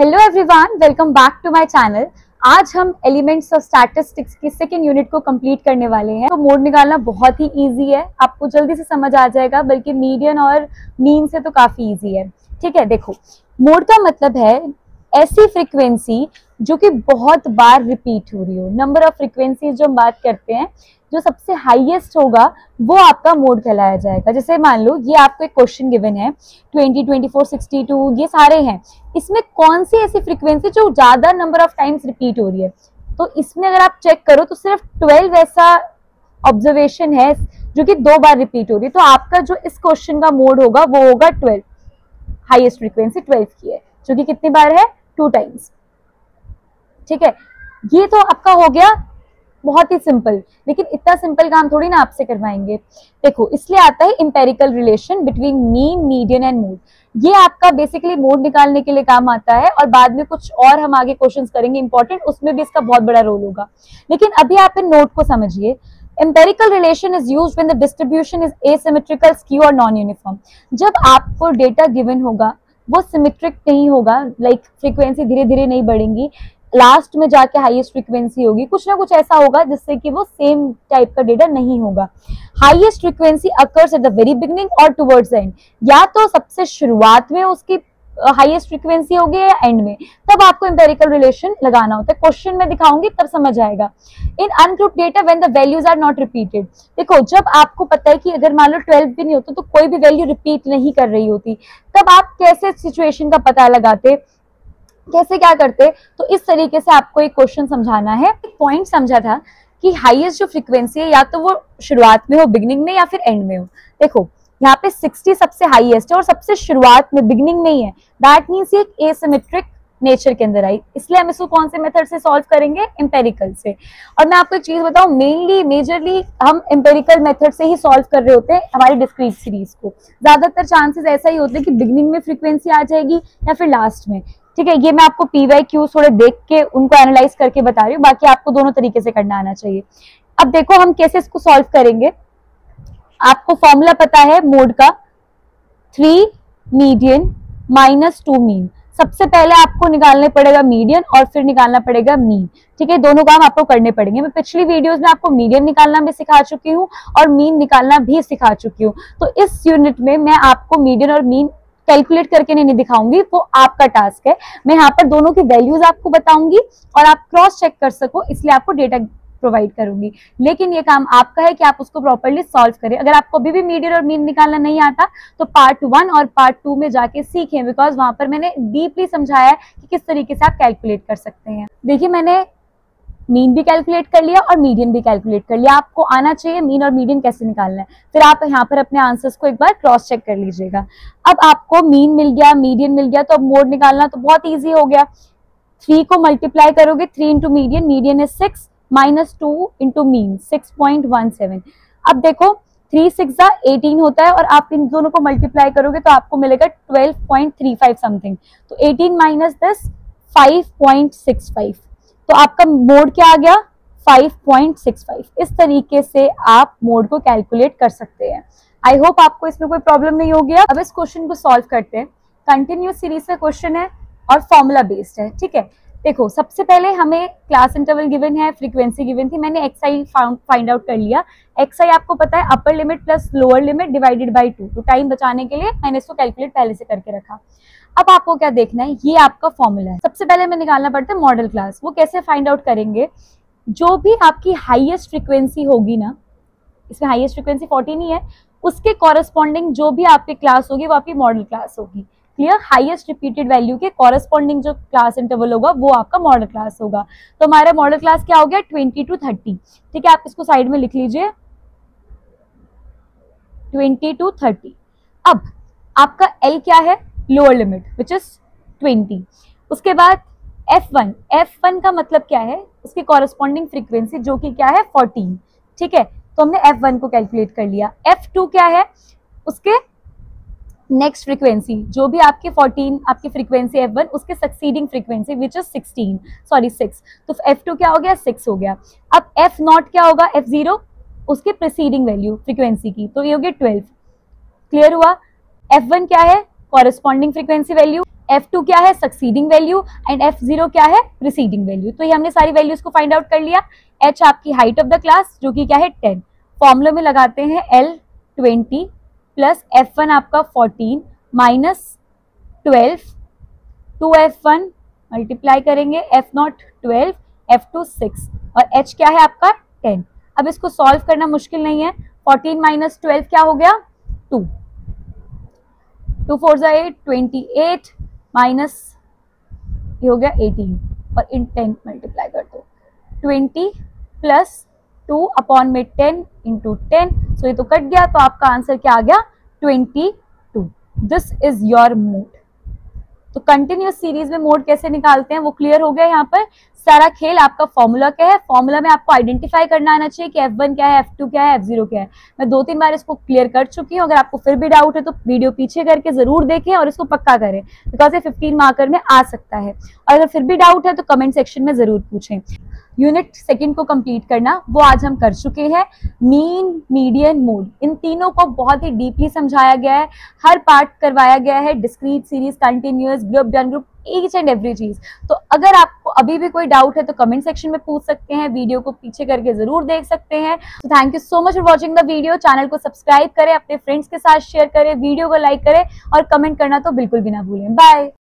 Hello everyone, welcome back to my channel. आज हम elements of statistics की second unit को कंप्लीट करने वाले हैं। तो मोड निकालना बहुत ही इजी है, आपको जल्दी से समझ आ जाएगा, बल्कि मीडियन और मीन से तो काफी इजी है। ठीक है, देखो मोड का मतलब है ऐसी फ्रीक्वेंसी जो कि बहुत बार रिपीट हो रही हो। नंबर ऑफ फ्रीक्वेंसी जो हम बात करते हैं, जो सबसे हाईएस्ट होगा वो आपका मोड कहलाया जाएगा। जैसे मान लो ये आपको एक क्वेश्चन गिवन है 20, 24, 62, ये सारे हैं। इसमें कौन सी ऐसी फ्रीक्वेंसी जो ज्यादा नंबर ऑफ टाइम्स रिपीट हो रही है, तो इसमें अगर आप चेक करो तो सिर्फ 12 ऐसा ऑब्जर्वेशन है जो कि 2 बार रिपीट हो रही है। तो आपका जो इस क्वेश्चन का मोड होगा वो होगा 12। हाईएस्ट फ्रीक्वेंसी 12 की है, जो कि कितनी बार है, 2 टाइम्स। ठीक है, ये तो आपका हो गया बहुत ही सिंपल, लेकिन इतना सिंपल काम थोड़ी ना आपसे करवाएंगे। देखो, इसलिए आता है empirical relation between mean, median and mode. ये आपका बेसिकली मोड निकालने के लिए काम आता है, और बाद में कुछ और हम आगे क्वेश्चंस करेंगे इंपॉर्टेंट, उसमें भी इसका बहुत बड़ा रोल होगा। लेकिन अभी आप इन नोट को समझिए। Empirical relation is used when the distribution is asymmetrical, skew और non-uniform। जब आपको डेटा गिवन होगा वो सिमेट्रिक नहीं होगा, लाइक फ्रीक्वेंसी धीरे धीरे नहीं बढ़ेंगी, लास्ट में जाके हाईएस्ट फ्रीक्वेंसी होगी, कुछ ना कुछ ऐसा होगा जिससे कि वो सेम टाइप का डेटा नहीं होगा। Highest frequency occurs at the very beginning और टुवर्ड्स द एंड, या तो सबसे शुरुआत में उसकी हाईएस्ट फ्रीक्वेंसी होगी या एंड में, तब आपको एम्पेरिकल रिलेशन लगाना होता है। क्वेश्चन में दिखाऊंगी तब समझ आएगा। In ungroup data when the values are not repeated, देखो जब आपको पता है कि अगर मान लो 12 भी नहीं होता तो कोई भी वैल्यू रिपीट नहीं कर रही होती, तब आप कैसे सिचुएशन का पता लगाते, कैसे क्या करते। तो इस तरीके से आपको एक क्वेश्चन समझाना है। एक पॉइंट समझा था कि हाईएस्ट जो फ्रीक्वेंसी है या तो वो शुरुआत में हो, बिगिनिंग में, या फिर एंड में हो। देखो यहाँ पे 60 सबसे हाईएस्ट है और सबसे शुरुआत में, बिगिनिंग में ही है। दैट मीन्स ये एक एसिमेट्रिक नेचर के अंदर आई, इसलिए हम इसको कौन से मेथड से सॉल्व करेंगे, एम्पेरिकल से। और मैं आपको एक चीज बताऊं, मेजरली हम एम्पेरिकल मेथड से ही सॉल्व कर रहे होते हैं हमारी डिस्क्रीट सीरीज को। ज्यादातर चांसेस ऐसा ही होते हैं कि बिगिनिंग में फ्रीक्वेंसी आ जाएगी या फिर लास्ट में। ठीक है, ये मैं आपको PYQ थोड़े देख के उनको एनालाइज करके बता रही हूँ, बाकी आपको दोनों तरीके से करना आना चाहिए। अब देखो हम कैसे इसको सॉल्व करेंगे। आपको फॉर्मूला पता है मोड का, 3 मीडियन माइनस 2 मीन। सबसे पहले आपको निकालने पड़ेगा मीडियन और फिर निकालना पड़ेगा मीन। ठीक है, दोनों काम आपको करने पड़ेंगे। मैं पिछली वीडियोस में आपको मीडियन निकालना भी सिखा चुकी हूँ और मीन निकालना भी सिखा चुकी हूँ। तो इस यूनिट में मैं आपको मीडियन और मीन कैलकुलेट करके नहीं दिखाऊंगी, वो आपका टास्क है। मैं यहाँ पर दोनों की वैल्यूज आपको बताऊंगी और आप क्रॉस चेक कर सको, इसलिए आपको डेटा प्रोवाइड करूंगी। लेकिन ये काम आपका है कि आप उसको प्रॉपर्ली सॉल्व करें। अगर आपको अभी भी मीडियन और मीन निकालना नहीं आता तो पार्ट 1 और पार्ट 2 में जाके सीखें, बिकॉज वहां पर मैंने डीपली समझाया है कि किस तरीके से आप कैलकुलेट कर सकते हैं। देखिए, मैंने मीन भी कैलकुलेट कर लिया और मीडियन भी कैलकुलेट कर लिया। आपको आना चाहिए मीन और मीडियन कैसे निकालना है, फिर आप यहाँ पर अपने आंसर्स को एक बार क्रॉस चेक कर लीजिएगा। अब आपको मीन मिल गया, मीडियन मिल गया, तो अब मोड निकालना तो बहुत ईजी हो गया। 3 को मल्टीप्लाई करोगे, 3 into median, median is 6 minus 2 into mean, 6.17। अब देखो 3 6 18 होता है और आप इन दोनों को मल्टीप्लाई करोगे तो आपको मिलेगा 12.35 समथिंग। तो 18 माइनस 10 5.65। तो आपका मोड क्या आ गया, 5.65। इस तरीके से आप मोड को कैलकुलेट कर सकते हैं। आई होप आपको इसमें कोई प्रॉब्लम नहीं होगी। अब इस क्वेश्चन को सॉल्व करते हैं। कंटिन्यूस सीरीज का क्वेश्चन है और फॉर्मूला बेस्ड है। ठीक है, देखो सबसे पहले हमें क्लास इंटरवल गिवन है, फ्रीक्वेंसी गिवन थी, मैंने XI फाइंड आउट कर लिया। XI आपको पता है upper limit plus lower limit divided by 2। तो टाइम बचाने के लिए मैंने इसको कैलकुलेट पहले से करके रखा। अब आपको क्या देखना है, ये आपका फॉर्मूला है। सबसे पहले हमें निकालना पड़ता है मॉडल क्लास। वो कैसे फाइंड आउट करेंगे, जो भी आपकी हाईएस्ट फ्रीक्वेंसी होगी ना, इसमें हाईएस्ट फ्रीक्वेंसी 14 ही है, उसके कॉरेस्पॉन्डिंग जो भी आपकी क्लास होगी वो आपकी मॉडल क्लास होगी। क्लियर, हाईएस्ट रिपीटेड वैल्यू के कॉरेस्पॉन्डिंग जो क्लास इंटरवल होगा वो आपका मॉडल क्लास होगा। तो हमारा मॉडल क्लास क्या हो गया, 20 to 30। ठीक है, आप इसको साइड में लिख लीजिए, 20 to 30। अब आपका L क्या है, लोअर लिमिट विच इज 20। उसके बाद F1 का मतलब क्या है, उसकी कॉरेस्पॉन्डिंग फ्रीक्वेंसी जो कि क्या है 14। ठीक है, तो हमने F1 को कैलकुलेट कर लिया। F2 क्या है, उसके नेक्स्ट फ्रीक्वेंसी जो भी आपकी 14 आपकी फ्रीक्वेंसी F1, उसके सक्सीडिंग फ्रीक्वेंसी विच इज 6। तो F2 क्या हो गया, 6 हो गया। अब F0 क्या होगा, F0 उसके प्रीसीडिंग वैल्यू फ्रीक्वेंसी की, तो ये हो गया 12। क्लियर हुआ। F1 क्या है, कॉरेस्पॉन्डिंग फ्रीक्वेंसी वैल्यू, F2 क्या है, सक्सीडिंग वैल्यू, एंड F0 क्या है, प्रीसीडिंग वैल्यू। तो ये हमने सारी वैल्यूज को फाइंड आउट कर लिया। H आपकी हाइट ऑफ द क्लास जो कि क्या है 10, फॉर्मूला में लगाते हैं L 20 प्लस F1 आपका 14 माइनस 12, 2F1 मल्टीप्लाई करेंगे, F0 12, F2 6 और H क्या है आपका 10। अब इसको सॉल्व करना मुश्किल नहीं है, 14 माइनस 12 क्या हो गया 2, 2 4 जा 8, 28 माइनस ये हो गया 18 और इन 10 मल्टीप्लाई कर दो, 20 प्लस 2 अपॉन में 10 इंटू 10, सो ये तो कट गया, तो आपका आंसर क्या आ गया 22। This is your mode. तो कंटिन्यूअस सीरीज में मोड कैसे निकालते हैं वो क्लियर हो गया। यहाँ पर सारा खेल आपका फॉर्मूला क्या है, फॉर्मूला में आपको आइडेंटिफाई करना आना चाहिए कि F1 क्या है, F2 क्या है, F0 क्या है। मैं 2-3 बार इसको क्लियर कर चुकी हूँ। अगर आपको फिर भी डाउट है तो वीडियो पीछे करके जरूर देखें और इसको पक्का करें, बिकॉज ये 15 मार्कर में आ सकता है। और अगर फिर भी डाउट है तो कमेंट सेक्शन में जरूर पूछें। यूनिट सेकंड को कंप्लीट करना वो आज हम कर चुके हैं। मीन, मीडियन, मोड, इन तीनों को बहुत ही डीपली समझाया गया है, हर पार्ट करवाया गया है, discrete, series, continuous, group, done group, each and every चीज। तो अगर आपको अभी भी कोई डाउट है तो कमेंट सेक्शन में पूछ सकते हैं, वीडियो को पीछे करके जरूर देख सकते हैं। तो thank you so much for watching the video. Channel को सब्सक्राइब करें, अपने फ्रेंड्स के साथ शेयर करें, वीडियो को लाइक करें और कमेंट करना तो बिल्कुल भी ना भूलें। बाय।